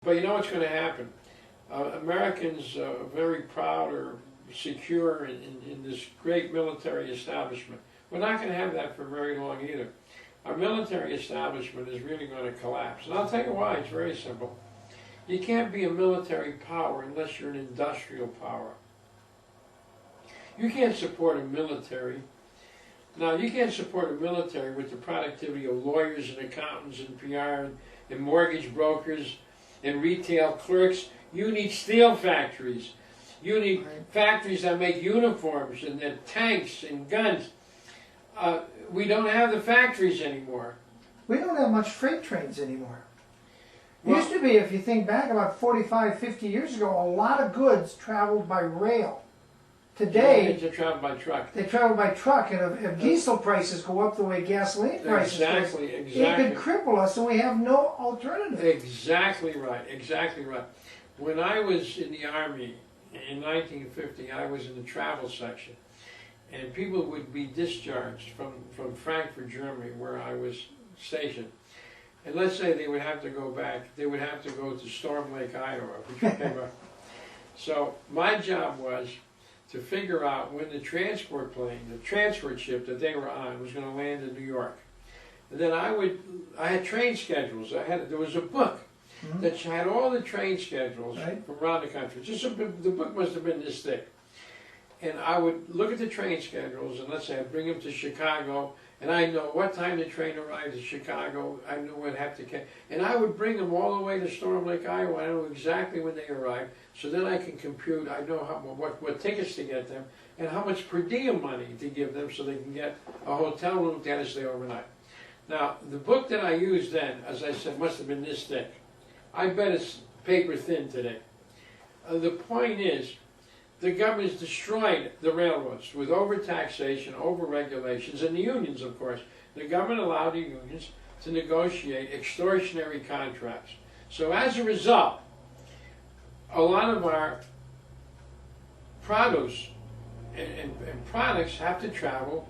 But you know what's going to happen? Americans are very proud or secure in this great military establishment. We're not going to have that for very long either. Our military establishment is really going to collapse. And I'll tell you why. It's very simple. You can't be a military power unless you're an industrial power. You can't support a military. Now, you can't support a military with the productivity of lawyers and accountants and PR and mortgage brokers and retail clerks. You need steel factories. You need factories that make uniforms and then tanks and guns. We don't have the factories anymore. We don't have much freight trains anymore. It Well, used to be, if you think back about 45, 50 years ago, a lot of goods traveled by rail. Today, they travel by truck. they travel by truck, and if diesel prices go up the way gasoline prices go, Exactly, it exactly. could cripple us, and we have no alternative. Exactly right, exactly right. When I was in the Army in 1950, I was in the travel section, and people would be discharged from Frankfurt, Germany, where I was stationed. And let's say they would have to go back, they would have to go to Storm Lake, Iowa, which we came up. So my job was to figure out when the transport plane, the transport ship that they were on, was going to land in New York. And then I had train schedules. There was a book that had all the train schedules from around the country. The book must have been this thick. And I would look at the train schedules, and let's say I'd bring them to Chicago, and I know what time the train arrived in Chicago. I knew I'd have to catch, and I would bring them all the way to Storm Lake, Iowa. I know exactly when they arrived, so then I can compute. I know what tickets to get them, and how much per diem money to give them, so they can get a hotel room to stay overnight. Now, the book that I used then, as I said, must have been this thick. I bet it's paper thin today. The point is, the government's destroyed the railroads with overtaxation, over-regulations, and the unions, of course. The government allowed the unions to negotiate extortionary contracts. So as a result, a lot of our produce and products have to travel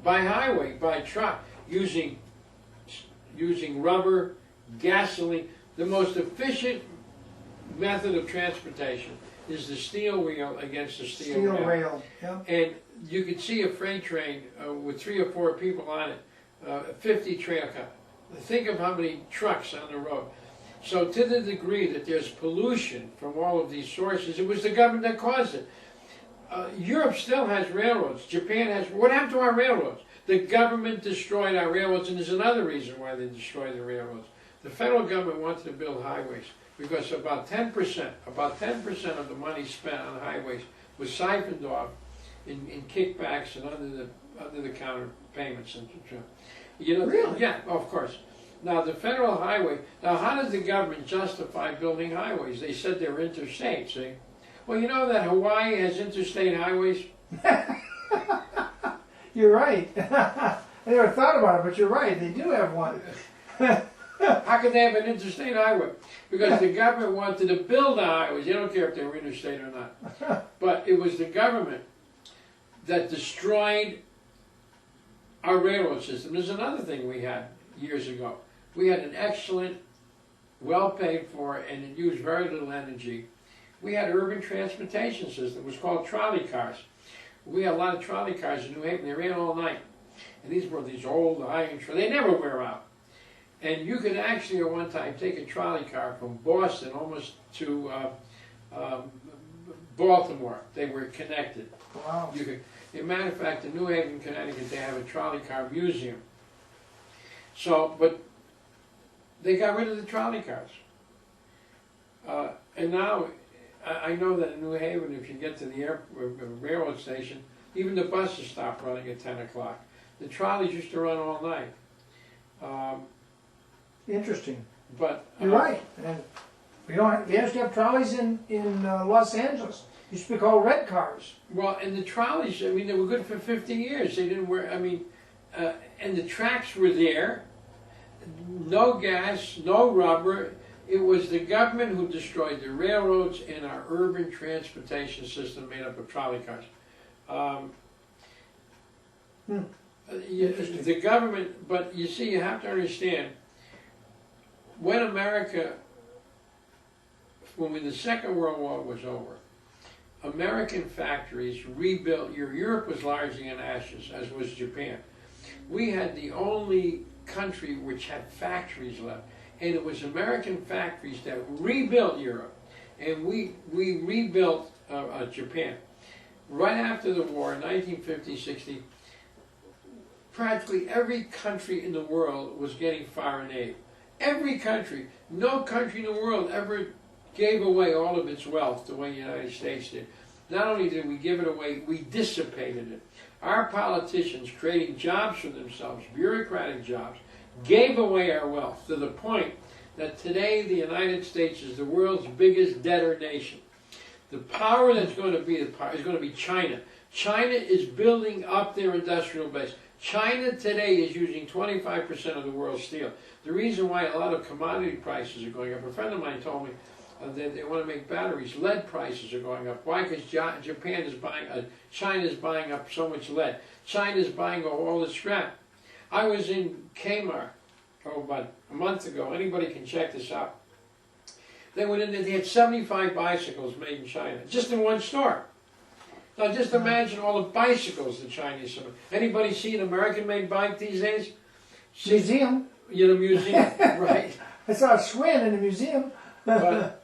by highway, by truck, using rubber, gasoline. The most efficient method of transportation is the steel wheel against the steel rail. Yeah. And you could see a freight train with 3 or 4 people on it, 50 trail car. Think of how many trucks on the road. So to the degree that there's pollution from all of these sources, it was the government that caused it. Europe still has railroads. Japan has. What happened to our railroads? The government destroyed our railroads, and there's another reason why they destroyed the railroads. The federal government wanted to build highways because about 10% of the money spent on highways was siphoned off in kickbacks and under the counter payments. And you know, really? Yeah, of course. Now the federal highway. Now, how does the government justify building highways? They said they're interstate. See, well, you know that Hawaii has interstate highways. You're right. I never thought about it, but you're right. They do have one. How could they have an interstate highway? Because the government wanted to build the highways. They don't care if they were interstate or not. But it was the government that destroyed our railroad system. There's another thing we had years ago. We had an excellent, well paid for, and it used very little energy. We had an urban transportation system. It was called trolley cars. We had a lot of trolley cars in New Haven. They ran all night. And these were these old iron trolley. They never wear out. And you could actually at one time take a trolley car from Boston almost to Baltimore. They were connected. Wow. You could, as a matter of fact, in New Haven, Connecticut, they have a trolley car museum. So, but they got rid of the trolley cars. And now, I know that in New Haven, if you get to the railroad station, even the buses stop running at 10 o'clock. The trolleys used to run all night. Interesting. But you're right. And we used to have trolleys in Los Angeles. Used to be called red cars. Well, and the trolleys, I mean, they were good for 50 years. They didn't wear, I mean, and the tracks were there. No gas, no rubber. It was the government who destroyed the railroads and our urban transportation system made up of trolley cars. The government, but you see, you have to understand, when America when the Second World War was over, American factories rebuilt. Europe was largely in ashes, as was Japan. We had the only country which had factories left, and it was American factories that rebuilt Europe, and we rebuilt Japan. Right after the war, 1950-60, practically every country in the world was getting foreign aid. Every country. No country in the world ever gave away all of its wealth the way the United States did. Not only did we give it away, we dissipated it. Our politicians, creating jobs for themselves, bureaucratic jobs, gave away our wealth to the point that today the United States is the world's biggest debtor nation. The power that's going to be is going to be China. China is building up their industrial base. China today is using 25% of the world's steel. The reason why a lot of commodity prices are going up, a friend of mine told me that they want to make batteries. Lead prices are going up. Why? Because Japan is buying, China is buying up so much lead. China is buying all the scrap. I was in Kmart about a month ago. Anybody can check this out. They went in there, they had 75 bicycles made in China, just in one store. Now just imagine all the bicycles the Chinese have. Anybody see an American-made bike these days? Museum. In a museum, right. I saw a Schwinn in a museum. But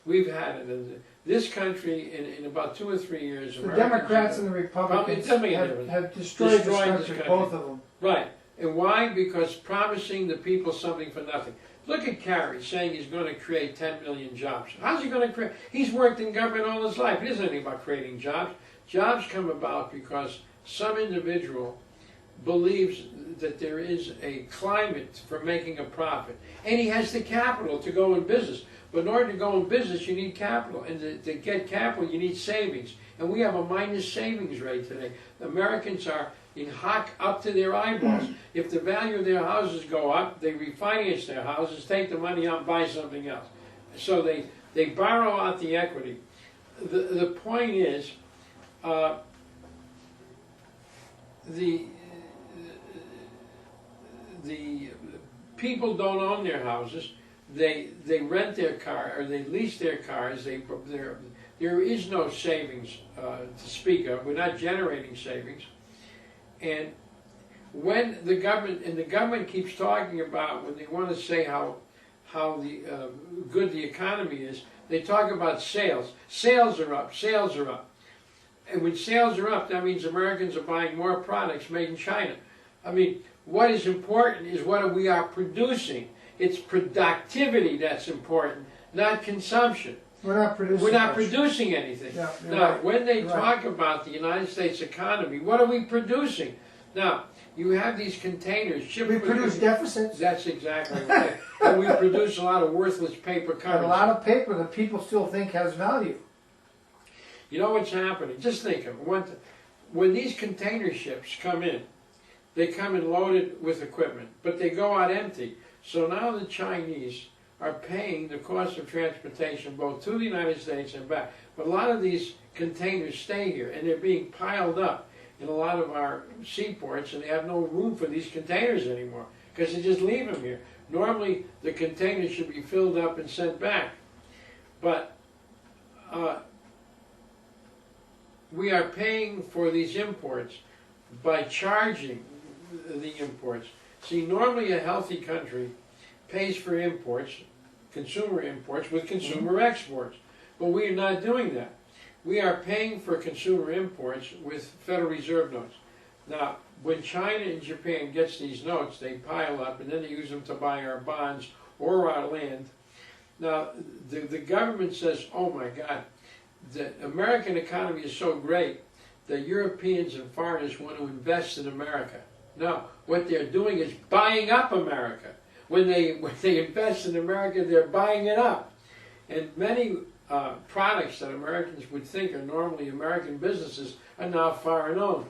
we've had it. This country, in about 2 or 3 years, The Democrats and the Republicans have destroyed this country, both of them. Right. And why? Because promising the people something for nothing. Look at Kerry saying he's going to create 10 million jobs. How's he going to create? He's worked in government all his life. He doesn't know anything about creating jobs. Jobs come about because some individual believes that there is a climate for making a profit. And he has the capital to go in business. But in order to go in business, you need capital. And to get capital, you need savings. And we have a minus savings rate today. The Americans are in hock up to their eyeballs. If the value of their houses go up, they refinance their houses, take the money out and buy something else. So they borrow out the equity. The point is, the people don't own their houses. They rent their car, or they lease their cars. There is no savings to speak of. We're not generating savings. And when the government keeps talking about, when they want to say how good the economy is, they talk about sales. Sales are up. Sales are up. And when sales are up, that means Americans are buying more products made in China. I mean, what is important is what we are producing. It's productivity that's important, not consumption. We're not producing. We're not producing anything. Yeah, now, right. when they talk about the United States economy, what are we producing? Now, you have these containers shipped. We produce deficits. That's exactly right. And we produce a lot of worthless paper currency. And a lot of paper that people still think has value. You know what's happening? Just think of it. When these container ships come in, they come in loaded with equipment, but they go out empty. So now the Chinese are paying the cost of transportation both to the United States and back. But a lot of these containers stay here, and they're being piled up in a lot of our seaports, and they have no room for these containers anymore because they just leave them here. Normally, the containers should be filled up and sent back. But we are paying for these imports by charging the imports. See, normally a healthy country pays for imports, consumer imports, with consumer exports. But we are not doing that. We are paying for consumer imports with Federal Reserve notes. Now, when China and Japan gets these notes, they pile up, and then they use them to buy our bonds or our land. Now, the government says, oh my God, the American economy is so great that Europeans and foreigners want to invest in America. No, what they're doing is buying up America. When they invest in America, they're buying it up. And many products that Americans would think are normally American businesses are now foreign owned.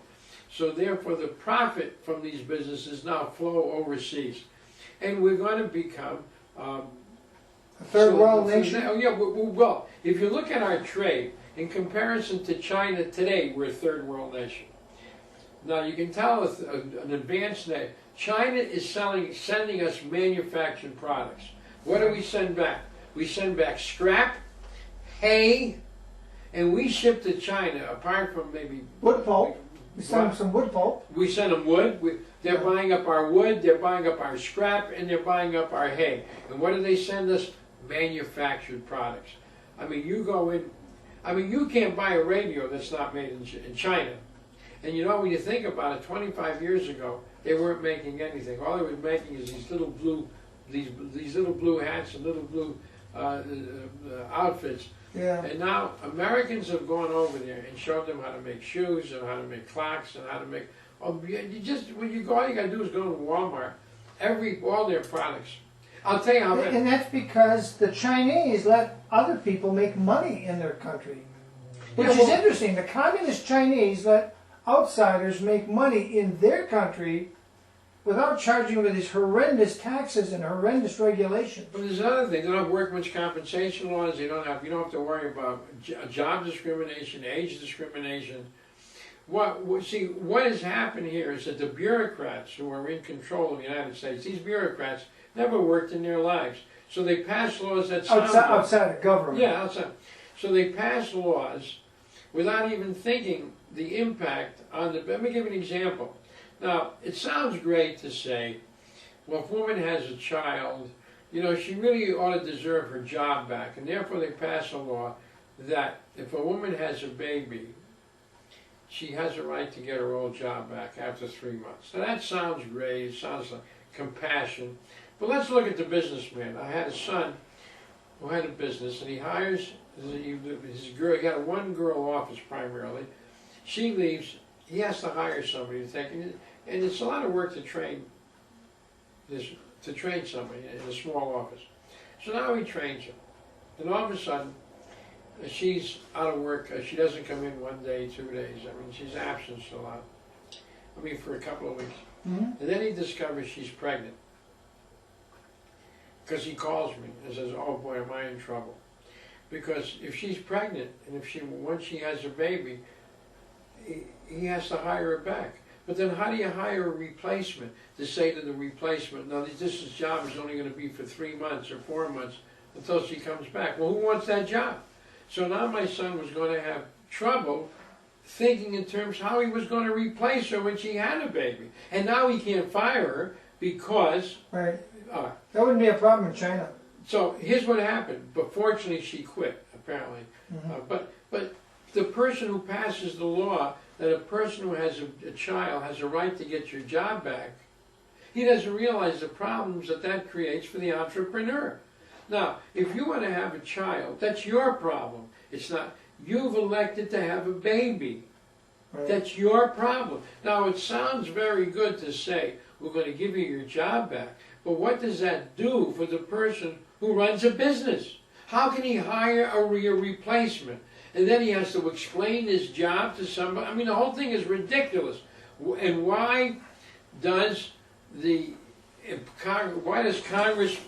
So therefore the profit from these businesses now flow overseas. And we're going to become a third world nation? Oh, yeah, well, if you look at our trade, in comparison to China today, we're a third world nation. Now you can tell an advanced nation. China is sending us manufactured products. What do we send back? we send back scrap, hay, and we ship to China, apart from maybe Wood pulp. We send them What? some wood pulp. we send them wood. They're buying up our wood, they're buying up our scrap, and they're buying up our hay. And what do they send us? Manufactured products. I mean, you go in, I mean, you can't buy a radio that's not made in China. And you know, when you think about it, 25 years ago, they weren't making anything. All they were making is these little blue hats and little blue outfits. Yeah. And now Americans have gone over there and showed them how to make shoes and how to make clocks and how to make. Oh, you just when you go, all you gotta do is go to Walmart. All their products. I'll tell you how. And that's because the Chinese let other people make money in their country. Which Yeah, is well- interesting. The communist Chinese let outsiders make money in their country without charging them with these horrendous taxes and horrendous regulations. But there's another thing. They don't have workmen's compensation laws. You don't have to worry about job discrimination, age discrimination. What has happened here is that the bureaucrats who are in control of the United States, these bureaucrats never worked in their lives. So they pass laws that sound Outside of government. Yeah, outside. So they pass laws without even thinking the impact on the. Let me give you an example. Now, it sounds great to say, well, if a woman has a child, you know, she really ought to deserve her job back. And therefore they pass a law that if a woman has a baby, she has a right to get her old job back after 3 months. Now that sounds great, it sounds like compassion. But let's look at the businessman. I had a son who had a business, and he hires his girl. He had a one-girl office primarily. She leaves. He has to hire somebody to take it, and it's a lot of work to train somebody in a small office. So now he trains her, and all of a sudden, she's out of work. She doesn't come in 1 day, 2 days. I mean, she's absent a lot. I mean, for a couple of weeks. Mhm. And then he discovers she's pregnant. Because he calls me and says, oh boy, am I in trouble. Because if she's pregnant, and once she has a baby, he has to hire her back. But then how do you hire a replacement to say to the replacement, no, this job is only going to be for 3 months or 4 months until she comes back? Well, who wants that job? So now my son was going to have trouble thinking in terms how he was going to replace her when she had a baby. And now he can't fire her because... Right. That wouldn't be a problem in China. So here's what happened. But fortunately she quit, apparently. But the person who passes the law that a person who has a child has a right to get your job back, he doesn't realize the problems that creates for the entrepreneur. Now, if you want to have a child, that's your problem. It's not, you've elected to have a baby. Right. That's your problem. Now, it sounds very good to say, we're going to give you your job back. But what does that do for the person who runs a business? How can he hire a replacement? And then he has to explain his job to somebody. I mean, the whole thing is ridiculous. And why does Congress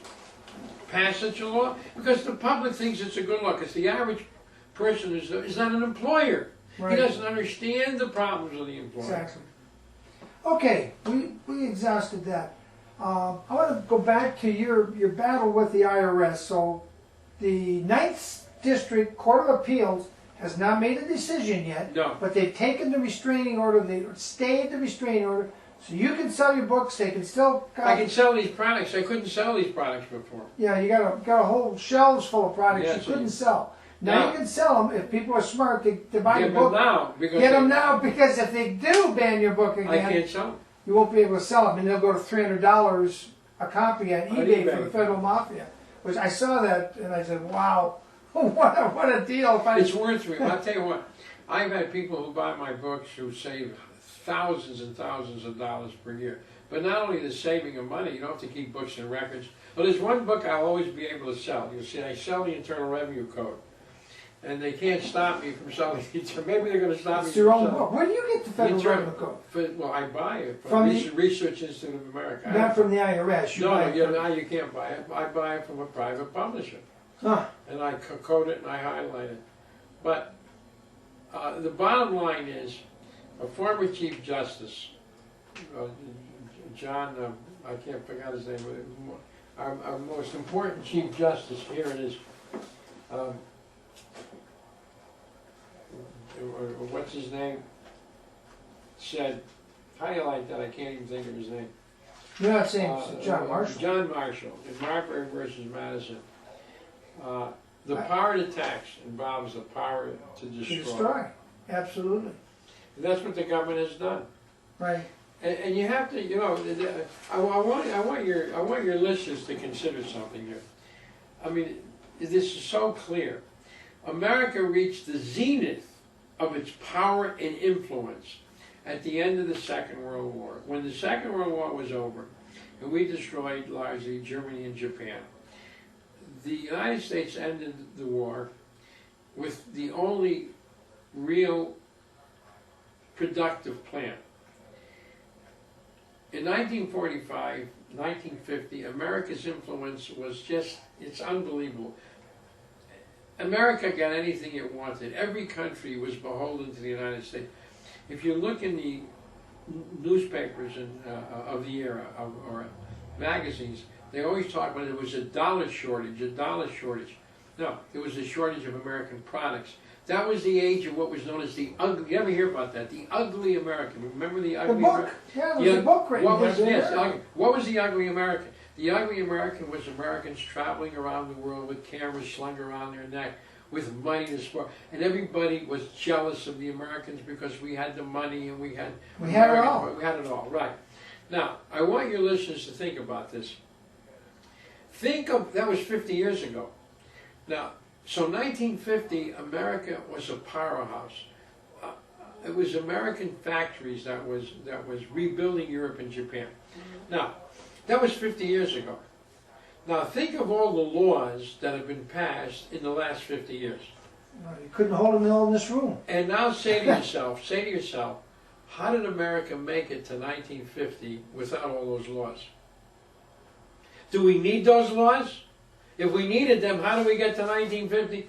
pass such a law? Because the public thinks it's a good law. Because the average person is not an employer. Right. He doesn't understand the problems of the employer. Exactly. Okay, we exhausted that. I want to go back to your battle with the IRS. So the Ninth District Court of Appeals has not made a decision yet, No. but they've taken the restraining order, they stayed the restraining order, so you can sell your books, they can still... I can sell these products. I couldn't sell these products before. Yeah, you got a whole shelves full of products Yeah, you so couldn't sell. Now No. you can sell them if people are smart to buy Get your them book. now because Get them now, because if they do ban your book I again, can't sell them. you won't be able to sell them, and they'll go to $300 a copy on eBay for eBay. the Federal Mafia. Which I saw that and I said, wow, what a deal! If I, It's worth it. I'll tell you what. I've had people who buy my books who save thousands and thousands of dollars per year. But not only the saving of money, you don't have to keep books and records. But there's one book I'll always be able to sell. You see, I sell the Internal Revenue Code. And they can't stop me from selling it. Maybe they're going to stop me it's from your own selling book. Where do you get the Federal Internal- Revenue Code? Well, I buy it From from the- Research Institute of America. Not from the IRS. You buy No, it you, from- now you can't buy it. I buy it from a private publisher. Huh. And I code it and I highlight it. But the bottom line is, a former Chief Justice, John, I can't forget his name, our most important Chief Justice, here it is, what's his name, said, how do you like that? I can't even think of his name. You're not saying John Marshall. John Marshall, in Marbury versus Madison. The power to tax involves the power to To destroy. destroy, absolutely, And that's what the government has done. right. And you have to, you know, I want your listeners to consider something here. I mean, this is so clear. America reached the zenith of its power and influence at the end of the Second World War. When the Second World War was over, and we destroyed largely Germany and Japan, the United States ended the war with the only real productive plan. In 1945, 1950, America's influence was just, it's unbelievable. America got anything it wanted. Every country was beholden to the United States. If you look in the newspapers of the era, or magazines, they always talk about there was a dollar shortage, a dollar shortage. No, there was a shortage of American products. That was the age of what was known as the ugly. You ever hear about that? The ugly American. Remember the The ugly book, American? yeah, there was a book written. What was, there. yes, what was the ugly American? The ugly American was Americans traveling around the world with cameras slung around their neck, with money to sport, and everybody was jealous of the Americans because we had the money and we had it all. We had it all, right? Now, I want your listeners to think about this. Think of, that was 50 years ago. Now, so 1950, America was a powerhouse. It was American factories that was rebuilding Europe and Japan. Now, that was 50 years ago. Now, think of all the laws that have been passed in the last 50 years. You couldn't hold them all in this room. And now say to yourself, how did America make it to 1950 without all those laws? Do we need those laws? If we needed them, how do we get to 1950?